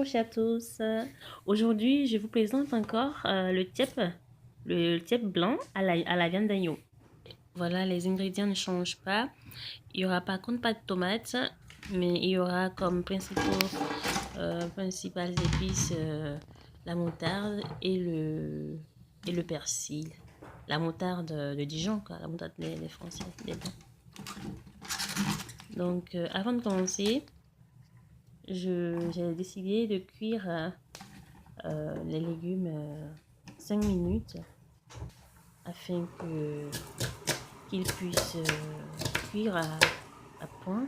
chers tous. Aujourd'hui, je vous présente encore le tiep blanc à la viande d'agneau. Voilà, les ingrédients ne changent pas. Il y aura par contre pas de tomates, mais il y aura comme principales épices la moutarde et le persil. La moutarde de Dijon, quoi, la moutarde des Français, des Blancs. Donc, avant de commencer, j'ai décidé de cuire les légumes 5 minutes afin qu'ils puissent cuire à point.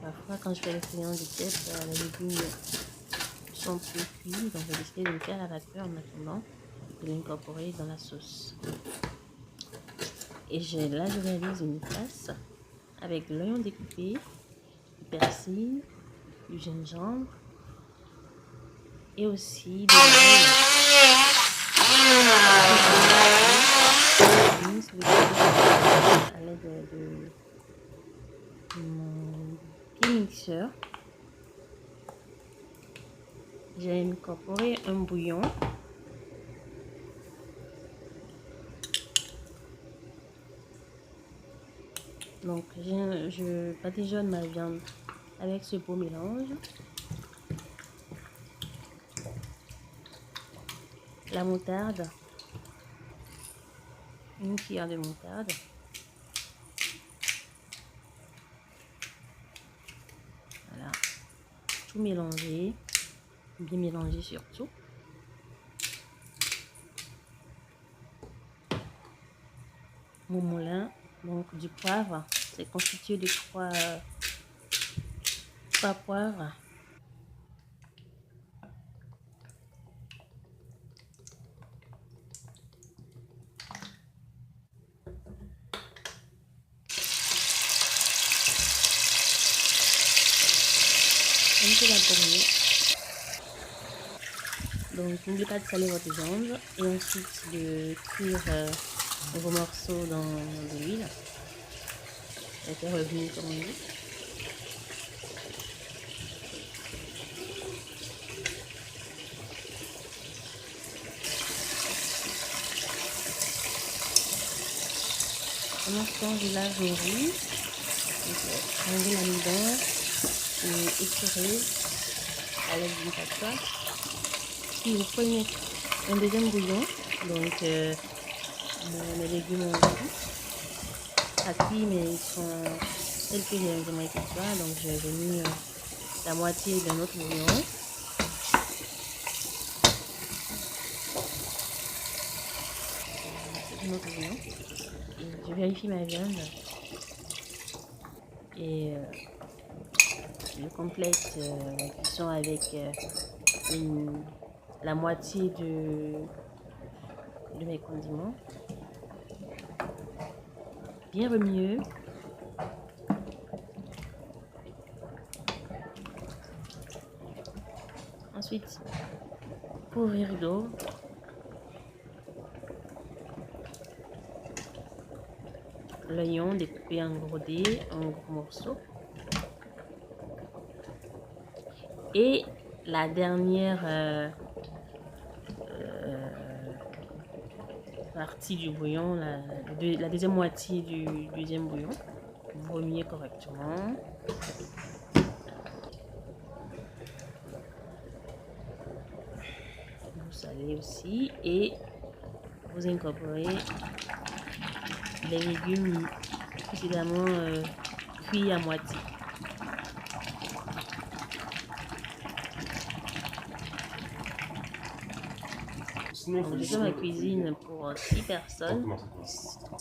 Parfois, quand je fais le feuillant de tête, les légumes sont peu cuits, donc j'ai décidé de le faire à la vapeur en attendant de l'incorporer dans la sauce. Et là, je réalise une tasse avec de l'oignon découpé, du persil, du gingembre et aussi de l'ail. À l'aide de mon petit mixeur, j'ai incorporé un bouillon. Donc je badigeonne ma viande avec ce beau mélange. La moutarde, une cuillère de moutarde. Voilà, tout mélanger, bien mélanger surtout. Mon moulin, donc du poivre, c'est constitué de trois poivres. Un peu laborieux. Donc n'oubliez pas de saler votre viande et ensuite de cuire vos morceaux dans de l'huile. Et faire revenir comme on dit. Pendant ce temps, je lave mes riz. Enlever l'amidon et étirer à l'aide d'une passoire. Puis vous prenez un deuxième bouillon. Donc mes légumes ont cuit, mais ils sont tels que j'aimerais qu'ils soient. Donc j'ai mis la moitié d'un autre bouillon. C'est un autre bouillon. Et je vérifie ma viande. Et je complète la cuisson avec la moitié de mes condiments. Bien remuer. Ensuite, couvrir d'eau. L'oignon découpé en gros dés, en gros morceaux. Et la dernière partie du bouillon, la deuxième moitié du deuxième bouillon. Vous remuez correctement. Vous salez aussi et vous incorporez les légumes précédemment cuits à moitié. Donc, je fais ma cuisine pour 6 personnes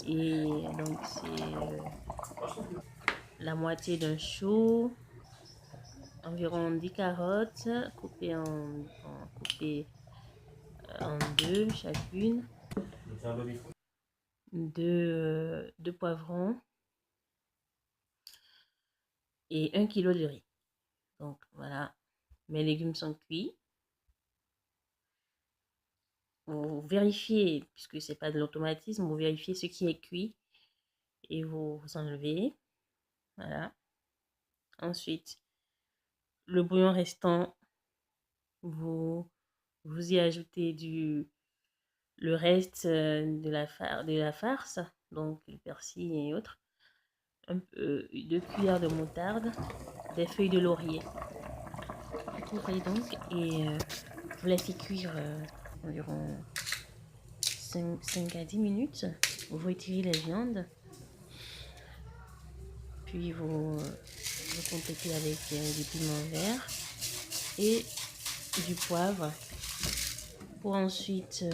et donc c'est la moitié d'un chou, environ 10 carottes coupées en deux chacune, deux poivrons et 1 kg de riz. Donc voilà, mes légumes sont cuits. Vous vérifiez, puisque c'est pas de l'automatisme, vous vérifiez ce qui est cuit et vous enlevez. Voilà. Ensuite, le bouillon restant, vous y ajoutez le reste de la farce, donc le persil et autres, un peu, 2 cuillères de moutarde, des feuilles de laurier. Vous voyez donc, et vous laissez cuire environ 5 à 10 minutes. Vous retirez les viandes, puis vous complétez avec du piment vert et du poivre, pour ensuite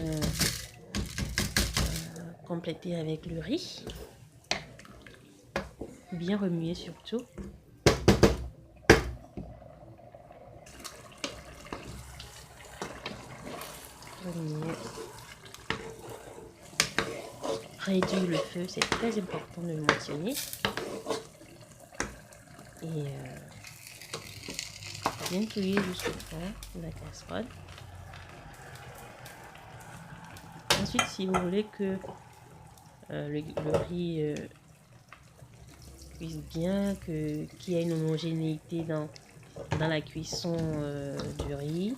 compléter avec le riz, bien remuer surtout. Remuer. Réduire le feu, c'est très important de le mentionner. Et bien cuire jusqu'au fond de la casserole. Ensuite, si vous voulez que le riz cuise bien, qu'il y ait une homogénéité dans la cuisson du riz,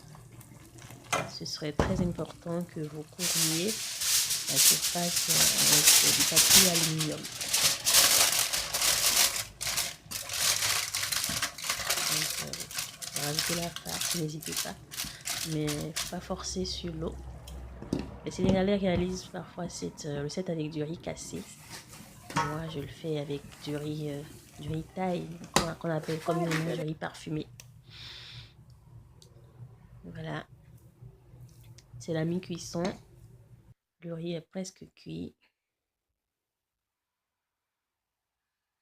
ce serait très important que vous couvriez la surface avec du papier aluminium. Rajoutez la farce, n'hésitez pas, mais pas forcer sur l'eau. Les Sénégalais réalisent parfois cette recette avec du riz cassé. Moi, je le fais avec du riz thaï, qu'on appelle communément du riz parfumé. Voilà, c'est la mi-cuisson. Le riz est presque cuit.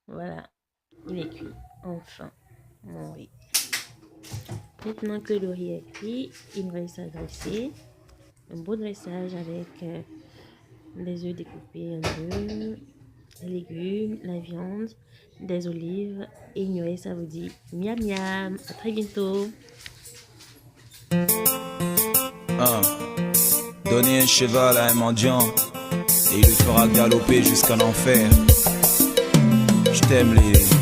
Voilà, il est cuit. Enfin, mon riz. Maintenant que le riz est cuit, il reste à dresser. Un beau dressage avec des œufs découpés en deux, les légumes, la viande, des olives. Et ignorez, ça vous dit miam miam. À très bientôt. Donnez un cheval à un mendiant et il le fera galoper jusqu'en enfer. Je t'aime les